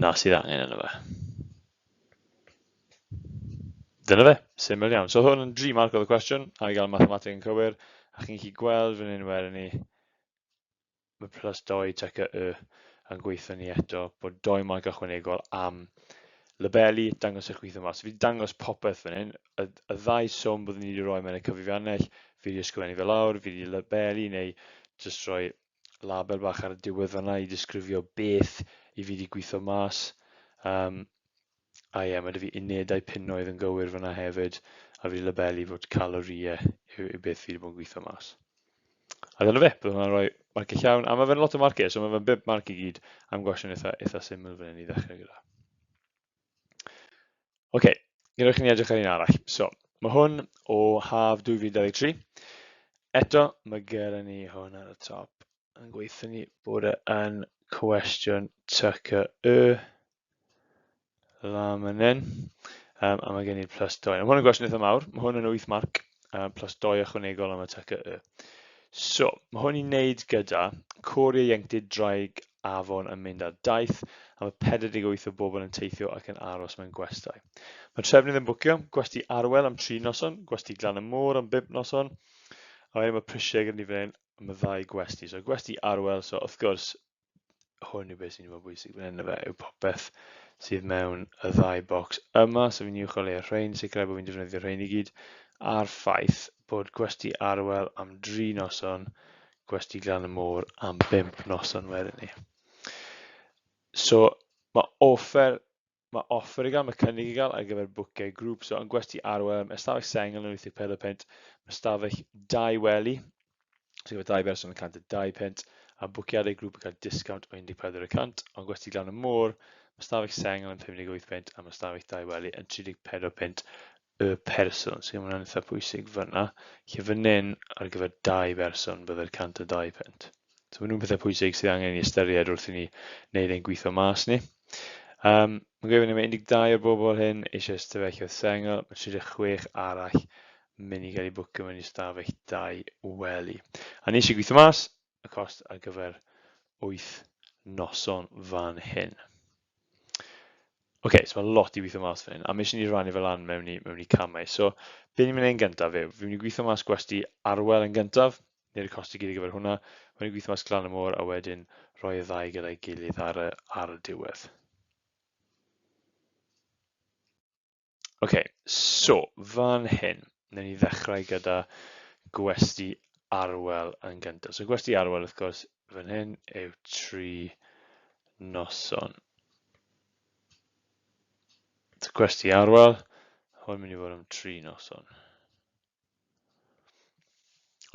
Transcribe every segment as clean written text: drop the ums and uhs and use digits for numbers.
na sydd angen yna fe. Dyna fe, syml iawn. So hwn yn 3 marc oedd y cwestiwn, a i gael mathemateg yn cywir, a chi'n gallu gweld fan hyn wedyn ni, mae plus 2 teca y yn gweithio ni eto, bod 2 marc ychwanegol am labelu, dangos eich gweithio mas. Fi wedi dangos popeth fan hyn, y ddau swm byddwn ni wedi rhoi mewn y cyfrifiannell, fi wedi ysgrifennu fel lawr, fi wedi labelu neu jyst rhoi label bach ar y diwedd fan'na i disgrifio beth i fi wedi gweithio mas. A ie, mae 'da fi unedau punnoedd yn gywir fan'na hefyd, a fi wedi labelu fod calorïau yw beth fi wedi bod yn gweithio mas. A dyna fe, byddwn nhw'n rhoi marciau llawn, a mae fe'n lot o marciau, so mae fe'n 5 marc i gyd am gwestiwn eitha syml fan hyn i ddechrau gyda. Ok, gadewch i ni edrych ar un arall. So, mae hwn o haf 2023. Eto, mae gyda ni hwn ar y top yn gweithio ni bod yn cwestiwn TGAU. Lan fan hyn. A mae gen i'r plus 2. Mae hwn yn gwestiwn eitha mawr. Mae hwn yn 8 marc, plus 2 ychwanegol am y TGAU. So, mae hwn i wneud gyda cwr ieuenctid draig afon yn mynd ar daith, a mae 48 o bobl yn teithio ac yn aros mewn gwestai. Mae trefnydd yn bwcio gwesti arwel am 3 noson, gwesti glan y môr am 5 noson, a wedyn mae prisiau gyda ni fan hyn am y 2 gwesti. So gwesti arwel, so wrth gwrs, hwn yw beth sy'n fod bwysig fan hyn yw popeth sydd mewn y 2 bocs yma, so fi'n uwcholeu'r rhain, sicrhau bod fi'n defnyddio rhain i gyd, a'r ffaith bod gwesti arwel am 3 noson, gwesti glan y môr am 5 noson wedyn ni. So mae offer i gael, mae cynnig i gael ar gyfer bwciau grŵp. So yn gwesti arwel, mae ystafell sengl yn 84 pint, mae ystafell 2 wely, so gyda 2 berson yn 102 pint, a bwciadau grŵp yn cael discount o 14%, ond gwesti glan y môr, mae ystafell sengl yn 58 pint, a mae ystafell 2 wely yn 34 pint y person. So mae hwnna'n eitha pwysig fyna. Lle fan hyn ar gyfer 2 berson byddai'r 102 pint. So mae nhw'n pethau pwysig sydd angen i ystyried wrth i ni wneud ein gweithio mas ni. Mae'n gweithio ni mae 12 o'r bobl hyn eisiau ystafelloedd sengl, mae 36 arall mynd i gael ei bwcio mewn i ystafell 2 wely. A ni eisiau gweithio mas y cost ar gyfer 8 noson fan hyn. Ok, so mae lot i weithio mas fan hyn, a mae eisiau ni rannu fel an mewn i camau. So, be ni'n mynd i'n gyntaf yw, fi'n mynd i gweithio mas gwesti arwel yn gyntaf, neu'r costi gyd ar gyfer hwnna, mae'n gweithio mas glan y môr, a wedyn rhoi y 2 gyda'i gilydd ar y diwedd. Ok, so fan hyn, newn ni ddechrau gyda gwesti arwel yn gyntaf. So gwesti arwel, wrth gwrs, fan hyn yw 3 noson. So gwesti arwel, hwn mynd i fod am 3 noson.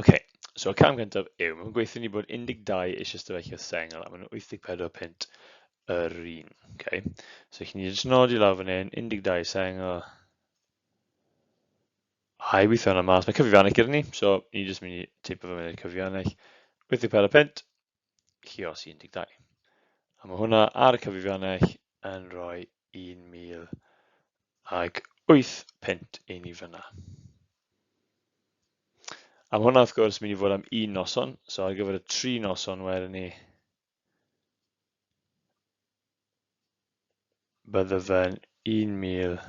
Ok, so y cam gyntaf yw, mae'n gweithio ni bod 12 eisiau ystafelloedd sengl, a mae'n 84 pint yr un. Okay. So chi'n ni jyst nodi lawr fan hyn, 12 sengl, a i weithio yna mas, mae cyfrifiannell gyda ni, so ni jyst mynd i teipo fe mewn i'r cyfrifiannell, 84 pint, lluosi 12. A mae hwnna ar y cyfrifiannell yn rhoi 1,000 ag 8 pint i ni fyna. A mae hwnna wrth gwrs mynd i fod am 1 noson, so ar gyfer y 3 noson wedyn ni, bydde fe'n 1,000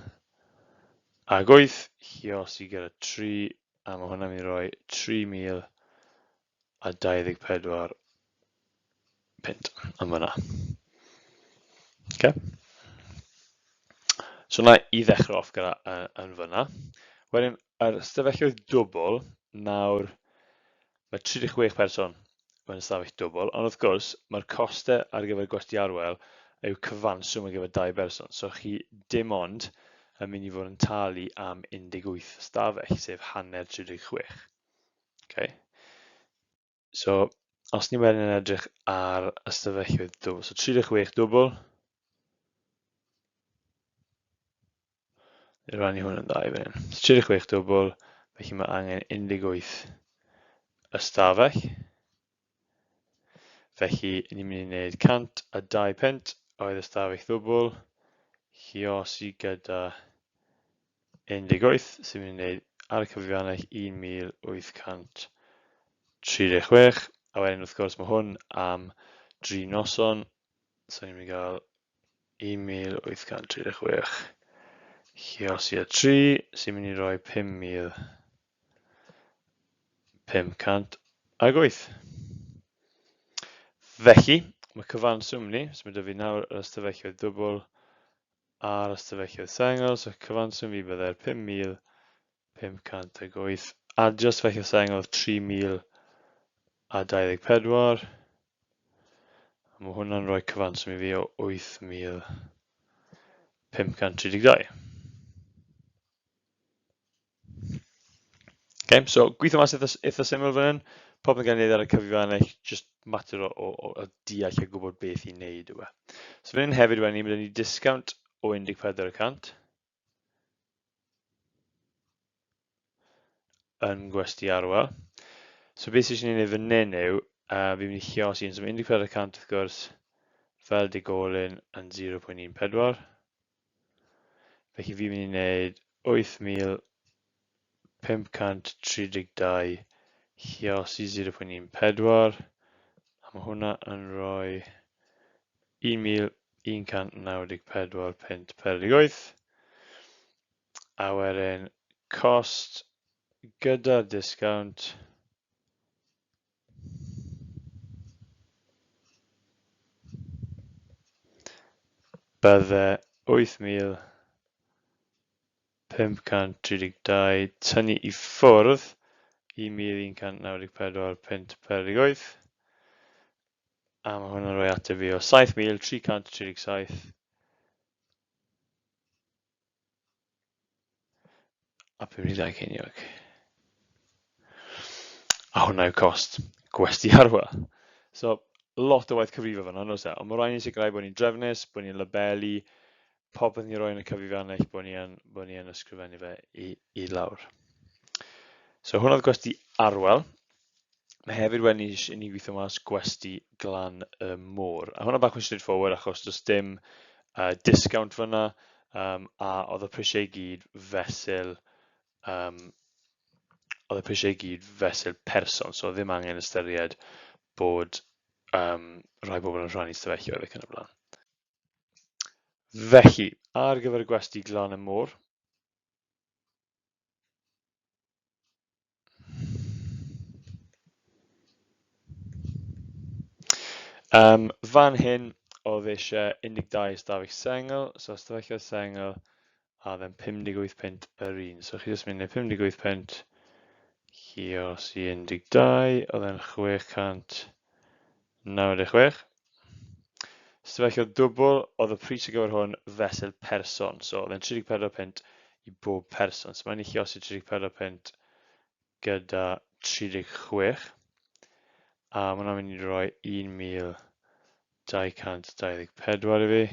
ag 8, lluosi gyda 3, a mae hwnna'n mynd i roi 3,000 a 24 pint am hwnna. Okay. So na i ddechrau off gyda yn fyna. Wedyn, yr ystafelloedd dwbl, nawr mae 36 person mewn ystafell dwbl, ond wrth gwrs mae'r costau ar gyfer gwesti arwel yw cyfanswm ar gyfer 2 berson. So chi dim ond yn mynd i fod yn talu am 18 ystafell, sef hanner 36. Okay. So, os ni wedyn yn edrych ar ystafelloedd dwbl, so 36 dwbl, i rannu hwn yn dda i fan hyn. 36 dwbl, felly mae angen 18 ystafell. Felly, ni'n mynd i wneud 102 pint oedd ystafell ddwbl, lluosi gyda 18, sy'n mynd i wneud ar y cyfrifiannell 1,836, a wedyn wrth gwrs mae hwn am 3 noson, so ni'n mynd i gael 1,836 lluosi â 3 sy'n mynd i roi 5,508. Felly, mae cyfanswm ni, so mae 'da fi nawr yr ystafelloedd dwbl a'r ystafelloedd sengl, so cyfanswm fi byddai'r 5,508, adio ystafelloedd sengl 3,024, a mae hwnna'n rhoi cyfanswm i fi o 8,532. Okay, so gweithio mas eitha syml fan hyn, pob yn gael ei wneud ar y cyfrifannell, just mater o deall a gwybod beth i wneud yw e. So fan hyn hefyd wedyn ni, mae 'da ni discount o 14% yn gwesti arwel. So beth sy'n ei wneud fan hyn yw, fi'n mynd i lluosi un, so mae 14% wrth gwrs fel digolyn yn 0,14. Felly fi'n mynd i wneud 8,532 lluosi 0,14, a mae hwnna yn rhoi 1,194.48. A wedyn cost gyda'r discount bydde 8,532 tynnu i ffwrdd 1,194.48, a mae hwnna'n rhoi ateb fi o 7,337 a 52 ceiniog. A hwnna yw cost gwesti arwel. So, lot o waith cyfrifo fan'na, oes e? Ond mae rhaid ni sicrhau bod ni'n drefnus, bod ni'n labelu, popeth ni'n rhoi yn y cyfrifannell, bod ni yn ysgrifennu fe i lawr. So hwnna oedd gwesti arwel. Mae hefyd wedi ni gweithio mas gwesti glan y môr. A hwnna bach yn straightforward achos does dim discount fan'na, a oedd y prisiau i gyd fesul person, so ddim angen ystyried bod rhai bobl yn rhannu stafelloedd ac yn y blaen. Felly, ar gyfer y gwesti glan y môr, fan hyn oedd eisiau 12 ystafell sengl, so ystafelloedd sengl a then 58 yr un. So chi jyst mynd i 58 lluosi 12, oedd e'n 696. Ystafelloedd dwbl, oedd y pris ar gyfer hwn fesul person, so oedd e'n 34 i bob person. So mae'n i lluosi 34 gyda 36, a mae hwnna'n mynd i roi 1,224 i fi.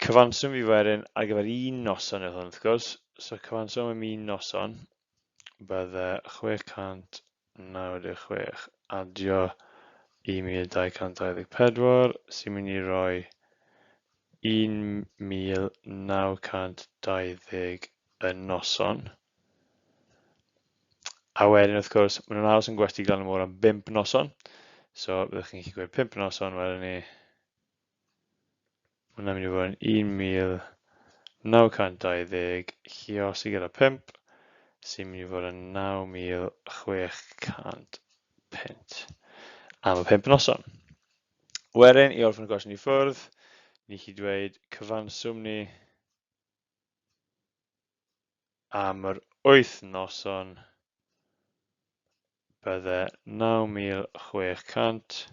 Cyfanswm fi wedyn ar gyfer un noson oedd hwn wrth gwrs, so cyfanswm am un noson bydde 696 adio 1,224 sy'n mynd i roi 1,920 y noson. A wedyn wrth gwrs, maen nhw'n aros yn gwesti glan y môr am 5 noson. So byddwch chi'n gallu gweud 5 noson wedyn ni. Hwna'n mynd i fod yn 1,920 lluosi gyda 5 sy'n mynd i fod yn 9,600 punt am y 5 noson. Wedyn, i orffen y gwestiwn i ffwrdd, ni chi dweud cyfanswm ni am yr 8 noson bydde 9,600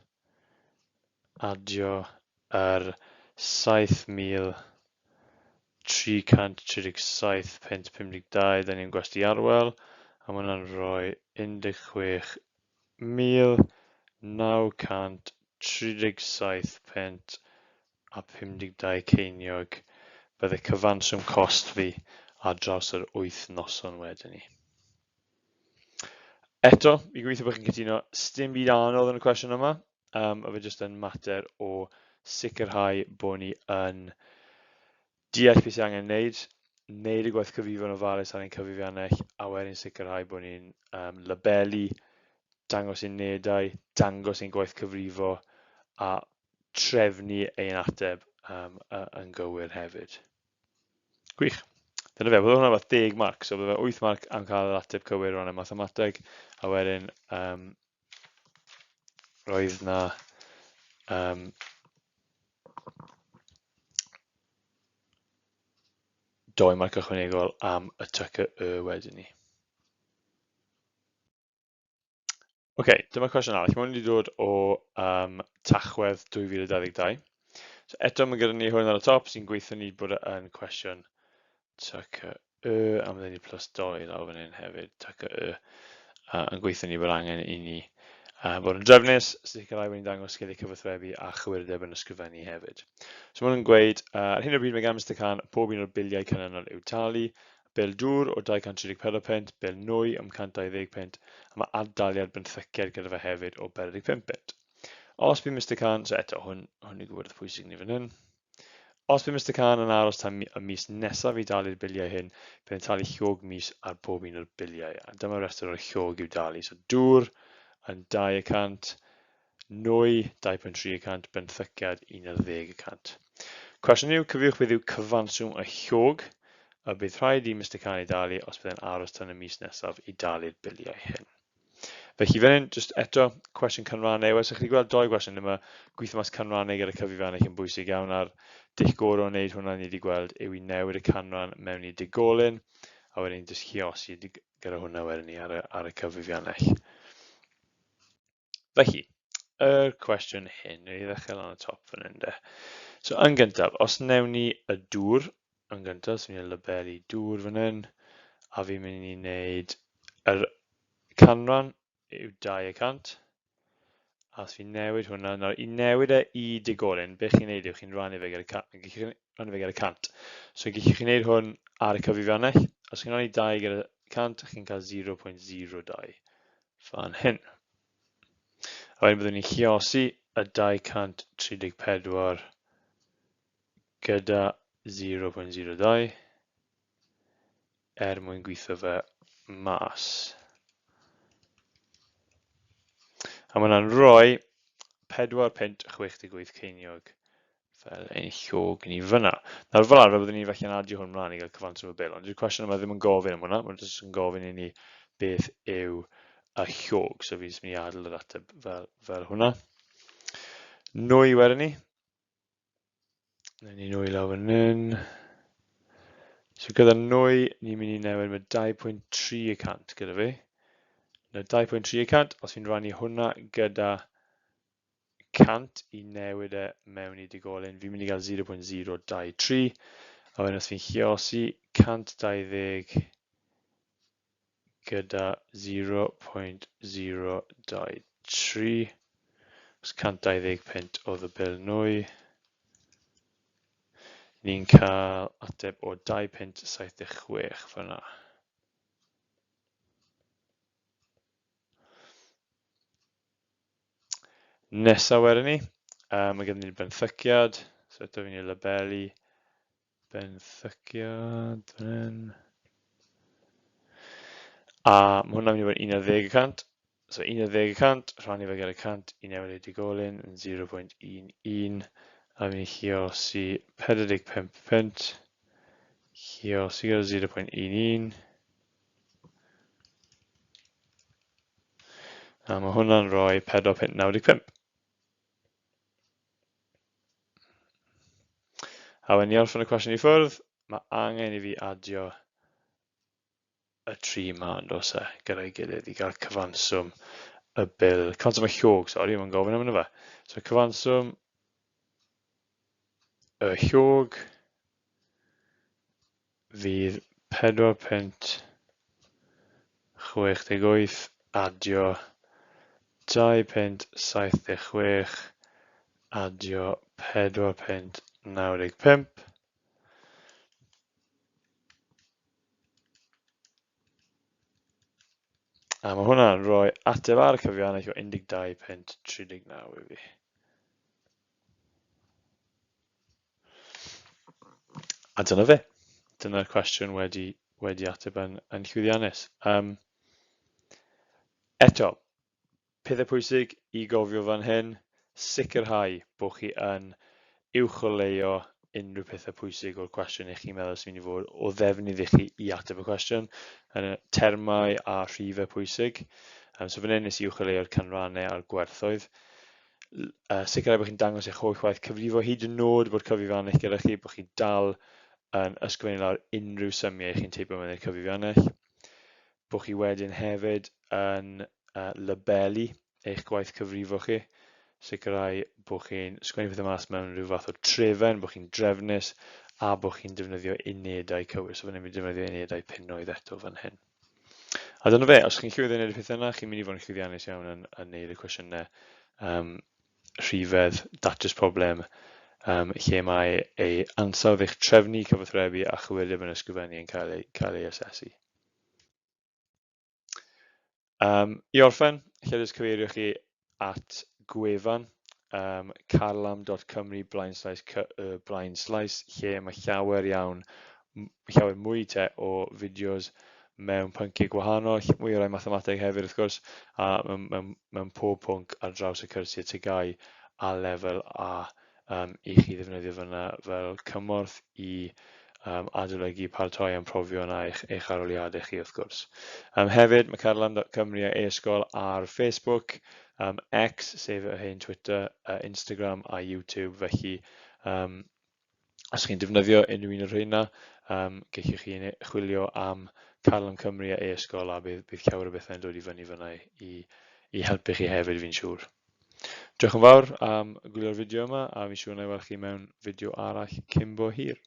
adio yr 7,337.52, da ni'n gwesti arwel, a mae hwnna'n rhoi 16,937.52 ceiniog. Bydde cyfanswm cost fi ar draws yr 8 noson wedyn ni. Eto, fi gobeithio bod chi'n cytuno, sdim byd anodd yn y cwestiwn yma, a fe jyst yn mater o sicrhau bod ni yn deall beth sy'n angen wneud y gwaith cyfrifon yn ofalus ar ein cyfrifiannell, a wedyn sicrhau bod ni'n labelu, dangos unedau, dangos ein gwaith cyfrifo, a trefnu ein ateb yn gywir hefyd. Gwych. Dyna fe, bydd hwnna fath 10 marc, so bydd fe 8 marc am cael yr ateb cywir o'n y mathemateg, a wedyn roedd na 2 marc ychwanegol am y TGAU wedyn ni. Dyma cwestiwn arall. Mae'n wedi dod o Tachwedd 2022. So eto mae gyda ni hwn ar y top sy'n gweithio ni bod yn cwestiwn TGAU, a mae ni plus 2 lawr fan hyn hefyd, TGAU, yn gweithio ni bod angen i ni bod yn drefnus, sicrhau wedi dangos sgiliau cyfathrebu a chywirdeb yn ysgrifennu hefyd. So mae'n gweud, ar hyn o bryd mae gan Mr Can pob un o'r biliau canlynol i'w talu, bil dŵr o 234 pent, bil nwy am 120 pent, a mae adaliad benthyciad gyda fe hefyd o 45 pent. Os bydd Mr Can, so eto hwn i gwybod pwysig ni fan hyn. Os bydd Mr Can yn aros tan y mis nesaf i dalu'r biliau hyn, bydd yn talu llwg mis ar pob un o'r biliau. A dyma restr o'r llwg i'w dalu. So dŵr yn 200, nwy 2.3%, benthyciad 11%. Cwestiwn yw, cyfiwch beth yw cyfanswm y llwg, a bydd rhaid i Mr Can ei dalu os bydd yn aros tan y mis nesaf i dalu'r biliau hyn. Felly fan hyn, just eto, cwestiwn canrannau. So chi wedi gweld 2 gwestiwn yma, gweithio mas canrannau gyda cyfrifiannell yn bwysig iawn ar dull gorau o wneud hwnna ni wedi gweld yw i newid y canran mewn i digolyn, a wedyn just chiosi gyda hwnna wedyn ni ar y cyfrifiannell. Felly, y cwestiwn hyn, neu i ddechrau lan y top fan hyn de. So yn gyntaf, os newn ni y dŵr, yn gyntaf, so fi'n labelu dŵr fan hyn, a fi'n mynd i wneud yr canran yw 200, a os fi'n newid hwnna, nawr i newid i digolyn, beth chi'n neud yw chi'n rannu fe gyda cant. So gallwch chi'n neud hwn ar y cyfrifiannell, os chi'n rannu 2 gyda cant, chi'n cael 0.02 fan hyn. A wedyn byddwn ni'n chiosi y 234 gyda 0.02 mwyn gweithio fe mas. A mae hwnna'n rhoi 4.68 ceiniog fel ein llwg ni fyna. Nawr fel arfer byddwn ni felly yn adio hwn mlaen i gael cyfanswm y bil, ond yw'r cwestiwn yma ddim yn gofyn am hwnna, mae'n jyst yn gofyn i ni beth yw y llwg, so fi'n mynd i adael yr ateb fel hwnna. Nwy wedyn ni. Neu ni nwy lawr fan hyn. So gyda nwy, ni'n mynd i newid med 2.3% gyda fi. Na 2.3%, os fi'n rannu hwnna gyda cant i newid e mewn i digolyn, fi'n mynd i gael 0.023, a wedyn os fi'n chiosi 120 gyda 0.023, os 120 pent oedd y bil nwy, ni'n cael ateb o 2.76 fyna. Nesa wedyn ni, mae gen ni'r benthyciad, so eto fi'n ei labelu benthyciad fan hyn. A mae hwnna'n mynd i fod 11%, so 11%, rhannu fe gyda 100 i newid ei digolyn yn 0.11, a fi'n ei chiosi 45 pent, chiosi gyda 0.11, a mae hwnna'n rhoi 4.95. A wedyn ni orffen y cwestiwn i ffwrdd, mae angen i fi adio y 3 yma yn dos e gyda'i gilydd i gael cyfanswm y bil. Cyfanswm y llwg, sori, mae'n gofyn am hynny fe. So cyfanswm y llwg fydd 4.68 adio 2.76 adio 4.95. A mae hwnna'n rhoi ateb ar y cyfrifiannell o 12.39 i fi. A dyna fe. Dyna'r cwestiwn wedi ateb yn llwyddiannus. Eto, pethau pwysig i gofio fan hyn, sicrhau bod chi yn uwcholeuo unrhyw pethau pwysig o'r cwestiwn eich chi'n meddwl sy'n mynd i fod o ddefnydd i chi i ateb y cwestiwn, yn y termau a rhifau pwysig. So fan hyn nes i uwcholeuo'r canrannau a'r gwerthoedd. Sicrhau bod chi'n dangos eich holl waith cyfrifo hyd yn nod bod cyfrifiannell gyda chi, bod chi dal yn ysgrifennu lawr unrhyw symiau chi'n teipio mewn i'r cyfrifiannell. Bod chi wedyn hefyd yn labelu eich gwaith cyfrifo chi, sicrhau bod chi'n sgwennu pethau mas mewn rhyw fath o trefen, bod chi'n drefnus, a bod chi'n defnyddio unedau cywir. So fan hyn, fi'n defnyddio unedau punnoedd eto fan hyn. A dyna fe, os chi'n llwyddo wneud y pethau yna, chi'n mynd i fod yn llwyddiannus iawn yn wneud y cwestiynau rhifedd, datrys problem, lle mae ei ansawdd eich trefnu, cyfathrebu a chywireb yn ysgrifennu yn cael ei asesu. I orffen, lle jyst cyfeirio chi at gwefan carlam.cymru// lle mae llawer mwy o fideos mewn pynciau gwahanol, mwy o rai mathemateg hefyd wrth gwrs, a mewn pob pwnc ar draws y cyrsiau TGAU a lefel A i chi ddefnyddio fyna fel cymorth i adolygu paratoi am profion a eich arholiadau chi wrth gwrs. Hefyd, mae Carlam.Cymru a e-sgol ar Facebook, X, sef y haen Twitter, Instagram a YouTube, felly os chi'n defnyddio unrhyw un o'r rheina, gellwch chi chwilio am Carlam Cymru a e-sgol a bydd llawer o bethau'n dod i fyny fyna i helpu chi hefyd fi'n siŵr. Diolch yn fawr am gwylio'r fideo yma a fi'n siŵr na i weld chi mewn fideo arall cyn bo hir.